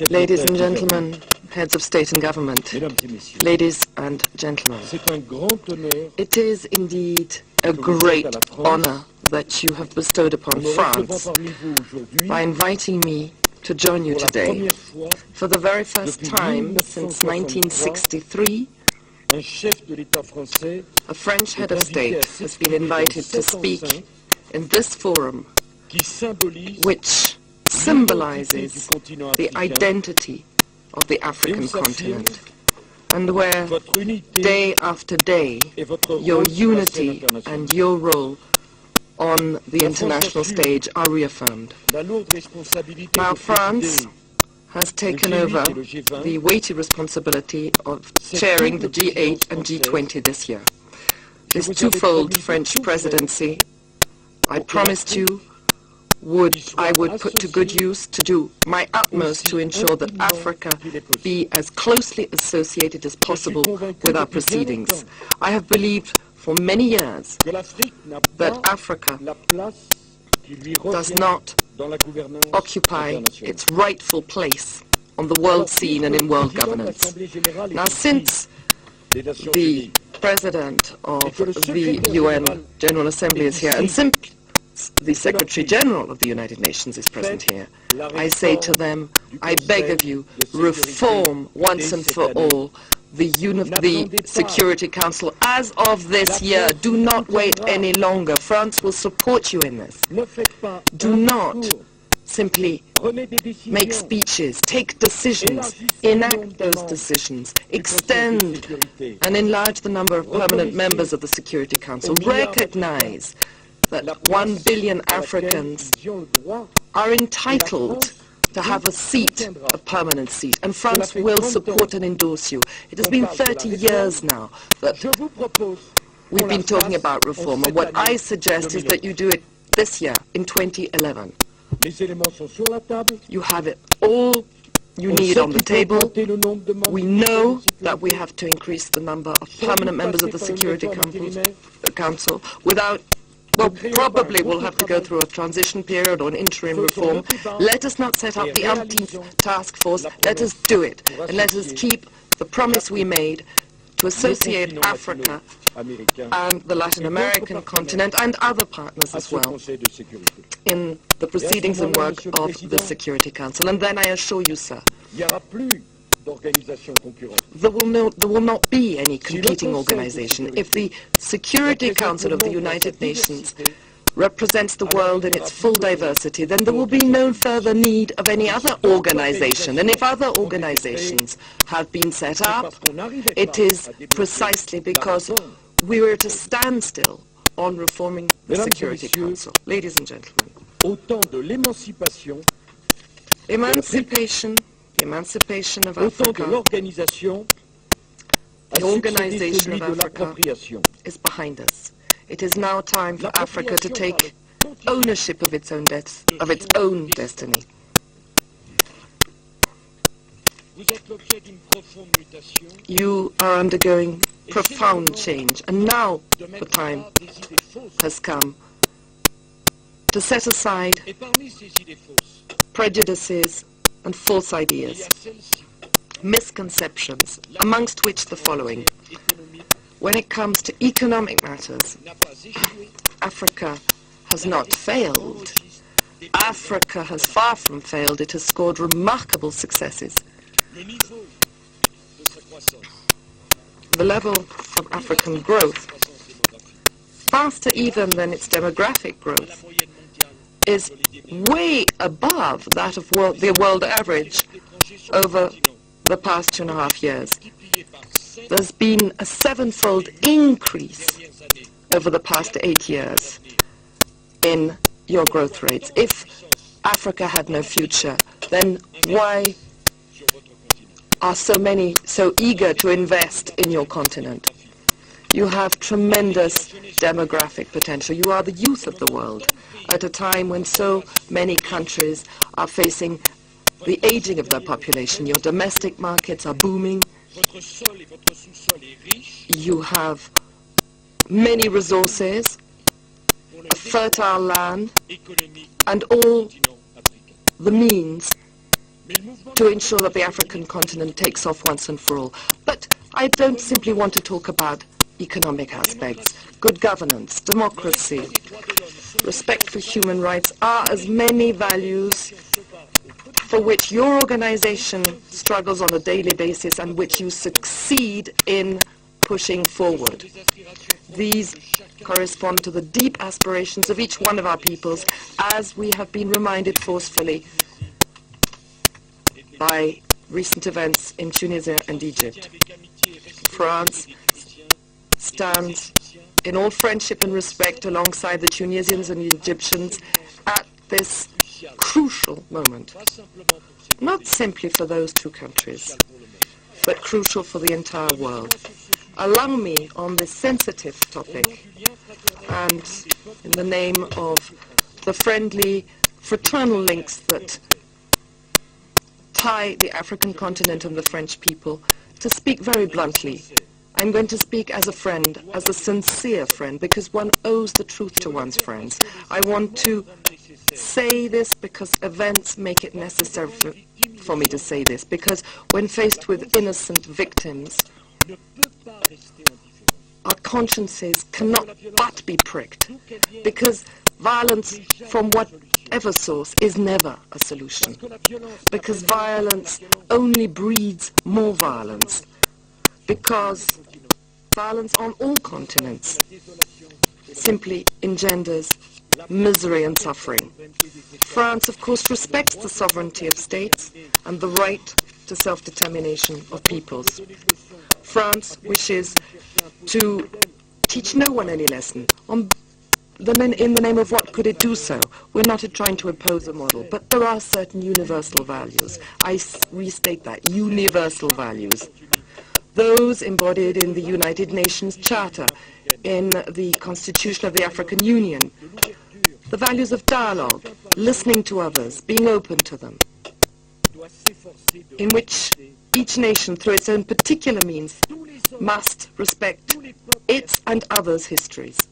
Ladies and gentlemen, heads of state and government, ladies and gentlemen, it is indeed a great honor that you have bestowed upon France by inviting me to join you today. For the very first time since 1963, a French head of state has been invited to speak in this forum, which symbolizes the identity of the African continent, and where day after day your unity and your role on the international stage are reaffirmed. Now France has taken over the weighty responsibility of chairing the G8 and G20 this year. This twofold French presidency, I promised you, I would put to good use to do my utmost to ensure that Africa be as closely associated as possible with our proceedings. I have believed for many years that Africa does not occupy its rightful place on the world scene and in world governance. Now, since the President of the UN General Assembly is here, and since the Secretary General of the United Nations is present here, I say to them, I beg of you, reform once and for all the Security Council as of this year. Do not wait any longer. France will support you in this. Do not simply make speeches, take decisions, enact those decisions, extend and enlarge the number of permanent members of the Security Council. Recognize that 1 billion Africans are entitled to have a seat, a permanent seat, and France will support and endorse you. It has been 30 years now that we've been talking about reform, and what I suggest is that you do it this year, in 2011. You have it all you need on the table. We know that we have to increase the number of permanent members of the Security Council without, well, probably we'll have to go through a transition period or an interim reform. Let us not set up the umpteenth task force. Let us do it. And let us keep the promise we made to associate Africa and the Latin American continent and other partners as well in the proceedings and work of the Security Council. And then I assure you, sir, there will not be any competing organization. If the Security Council of the United Nations represents the world in its full diversity, then there will be no further need of any other organization. And if other organizations have been set up, it is precisely because we were at a standstill on reforming the Security Council. Ladies and gentlemen, the emancipation of Africa, the organization of Africa is behind us. It is now time for Africa to take ownership of its own destiny. You are undergoing profound change, and now the time has come to set aside prejudices and false ideas, misconceptions, amongst which the following. When it comes to economic matters, Africa has not failed. Africa has far from failed. It has scored remarkable successes. The level of African growth, faster even than its demographic growth, is way above that of the world average over the past 2.5 years. There's been a 7-fold increase over the past 8 years in your growth rates. If Africa had no future, then why are so many so eager to invest in your continent? You have tremendous demographic potential. You are the youth of the world at a time when so many countries are facing the aging of their population. Your domestic markets are booming. You have many resources, a fertile land, and all the means to ensure that the African continent takes off once and for all. But I don't simply want to talk about economic aspects. Good governance, democracy, respect for human rights are as many values for which your organization struggles on a daily basis and which you succeed in pushing forward. These correspond to the deep aspirations of each one of our peoples, as we have been reminded forcefully by recent events in Tunisia and Egypt. France stands in all friendship and respect alongside the Tunisians and the Egyptians at this crucial moment, not simply for those two countries, but crucial for the entire world. Allow me, on this sensitive topic, and in the name of the friendly, fraternal links that tie the African continent and the French people, to speak very bluntly. I'm going to speak as a friend, as a sincere friend, because one owes the truth to one's friends. I want to say this because events make it necessary for me to say this, because when faced with innocent victims, our consciences cannot but be pricked, because violence from whatever source is never a solution, because violence only breeds more violence, because violence on all continents simply engenders misery and suffering. France, of course, respects the sovereignty of states and the right to self-determination of peoples. France wishes to teach no one any lesson. In the name of what could it do so? We're not trying to impose a model, but there are certain universal values. I restate that, universal values. Those embodied in the United Nations Charter, in the Constitution of the African Union, the values of dialogue, listening to others, being open to them, in which each nation, through its own particular means, must respect its and others' histories.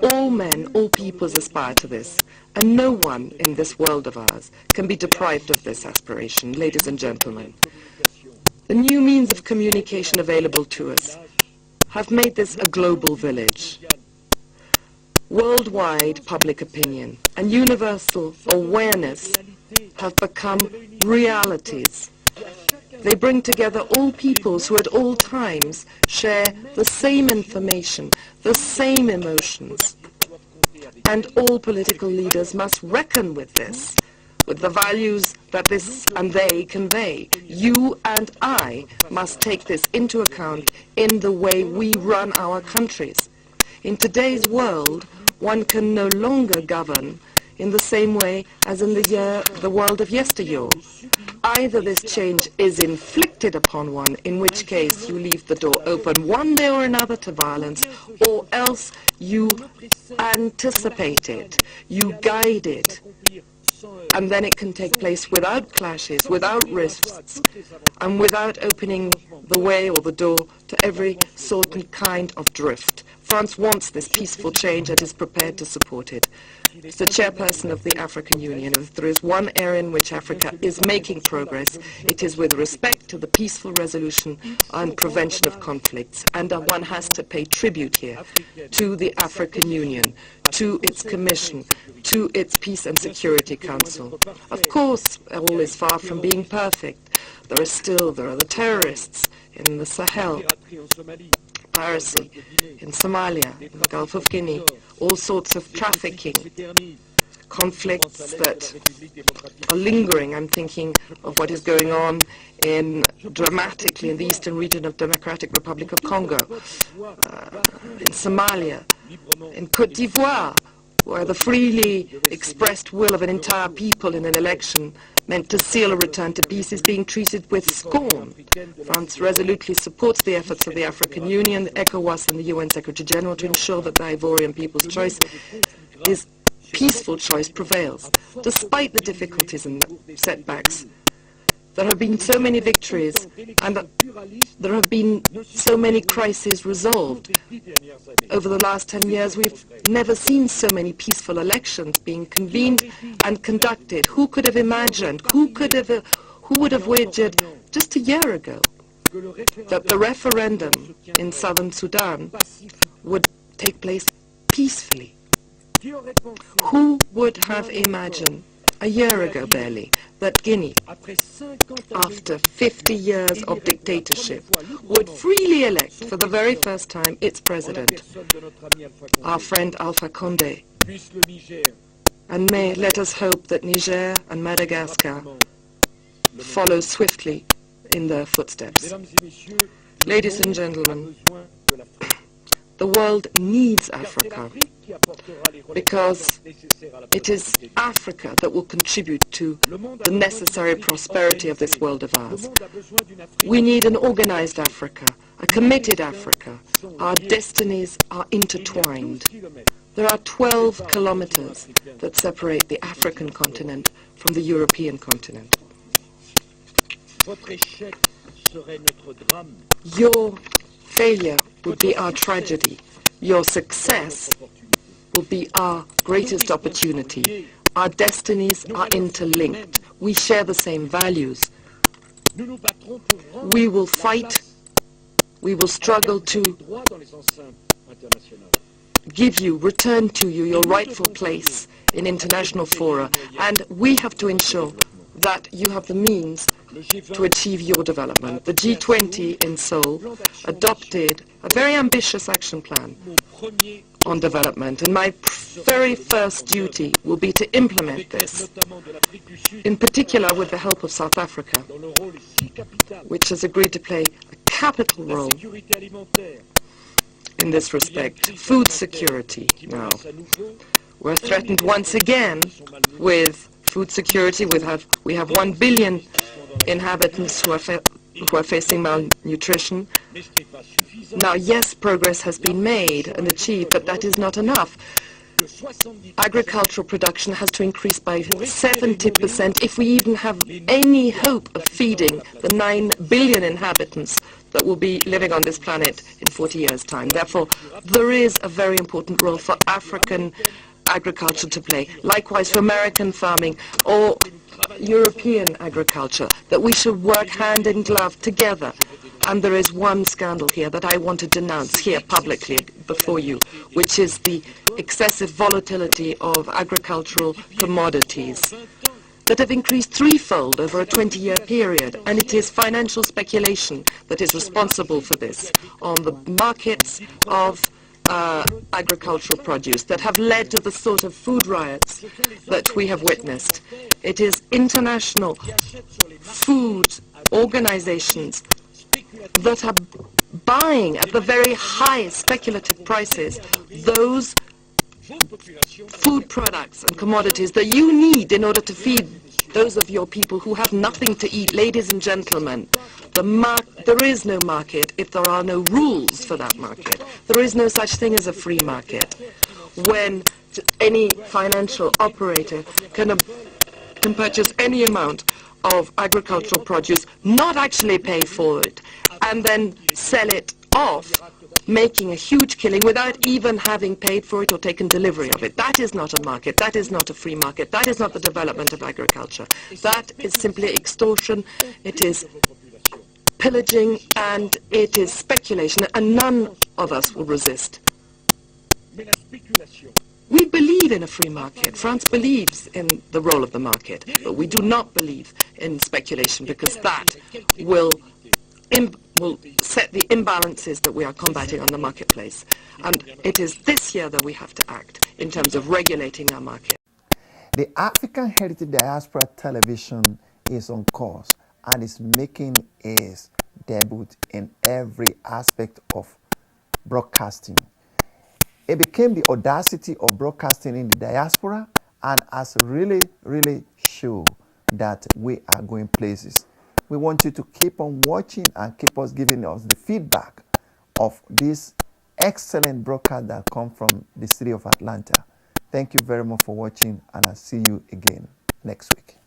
All men, all peoples aspire to this, and no one in this world of ours can be deprived of this aspiration, ladies and gentlemen. The new means of communication available to us have made this a global village. Worldwide public opinion and universal awareness have become realities. They bring together all peoples who at all times share the same information, the same emotions. And all political leaders must reckon with this, with the values that this and they convey. You and I must take this into account in the way we run our countries. In today's world, one can no longer govern in the same way as in the world of yesteryear. Either this change is inflicted upon one, in which case you leave the door open one day or another to violence, or else you anticipate it, you guide it, and then it can take place without clashes, without risks, and without opening the way or the door to every sort and kind of drift. France wants this peaceful change and is prepared to support it. As the chairperson of the African Union, if there is one area in which Africa is making progress, it is with respect to the peaceful resolution and prevention of conflicts. And one has to pay tribute here to the African Union, to its Commission, to its Peace and Security Council. Of course, all is far from being perfect. There are the terrorists in the Sahel, piracy in Somalia, in the Gulf of Guinea, all sorts of trafficking, conflicts that are lingering. I'm thinking of what is going on dramatically in the eastern region of Democratic Republic of Congo, in Somalia, in Côte d'Ivoire, where the freely expressed will of an entire people in an election meant to seal a return to peace is being treated with scorn. France resolutely supports the efforts of the African Union, ECOWAS and the UN Secretary General to ensure that the Ivorian people's choice is peaceful choice prevails. Despite the difficulties and setbacks, There have been so many victories, and there have been so many crises resolved. Over the last 10 years, we've never seen so many peaceful elections being convened and conducted. Who could have imagined, who would have wagered just a year ago that the referendum in southern Sudan would take place peacefully? Who would have imagined a year ago barely that Guinea, after 50 years of dictatorship, would freely elect for the very first time its president, our friend Alpha Conde? And let us hope that Niger and Madagascar follow swiftly in their footsteps. Ladies and gentlemen, the world needs Africa because it is Africa that will contribute to the necessary prosperity of this world of ours. We need an organized Africa, a committed Africa. Our destinies are intertwined. There are 12 kilometers that separate the African continent from the European continent. Your failure would be our tragedy. Your success will be our greatest opportunity. Our destinies are interlinked. We share the same values. We will fight. We will struggle to return to you your rightful place in international fora. And we have to ensure that you have the means to achieve your development. The G20 in Seoul adopted a very ambitious action plan on development, and my very first duty will be to implement this, in particular with the help of South Africa, which has agreed to play a capital role in this respect. Food security now. We're threatened once again with food security. We have 1 billion inhabitants who are facing malnutrition. Now, yes, progress has been made and achieved, but that is not enough. Agricultural production has to increase by 70% if we even have any hope of feeding the 9 billion inhabitants that will be living on this planet in 40 years' time. Therefore, there is a very important role for African agriculture to play. Likewise for American farming or European agriculture, that we should work hand in glove together. And there is one scandal here that I want to denounce here publicly before you, which is the excessive volatility of agricultural commodities that have increased threefold over a 20-year period, and it is financial speculation that is responsible for this on the markets of agricultural produce that have led to the sort of food riots that we have witnessed. It is international food organizations that are buying at the very high speculative prices those food products and commodities that you need in order to feed those of your people who have nothing to eat. Ladies and gentlemen, there is no market if there are no rules for that market. There is no such thing as a free market when any financial operator can purchase any amount of agricultural produce, not actually pay for it, and then sell it off, making a huge killing without even having paid for it or taken delivery of it. That is not a market. That is not a free market. That is not the development of agriculture. That is simply extortion. It is pillaging, and it is speculation, and none of us will resist. We believe in a free market. France believes in the role of the market, but we do not believe in speculation, because that will set the imbalances that we are combating on the marketplace. And it is this year that we have to act in terms of regulating our market. The African Heritage Diaspora Television is on course and is making its debut in every aspect of broadcasting. It became the audacity of broadcasting in the diaspora and has really shown that we are going places. We want you to keep on watching and keep us giving us the feedback of this excellent broadcast that come from the city of Atlanta. Thank you very much for watching, and I'll see you again next week.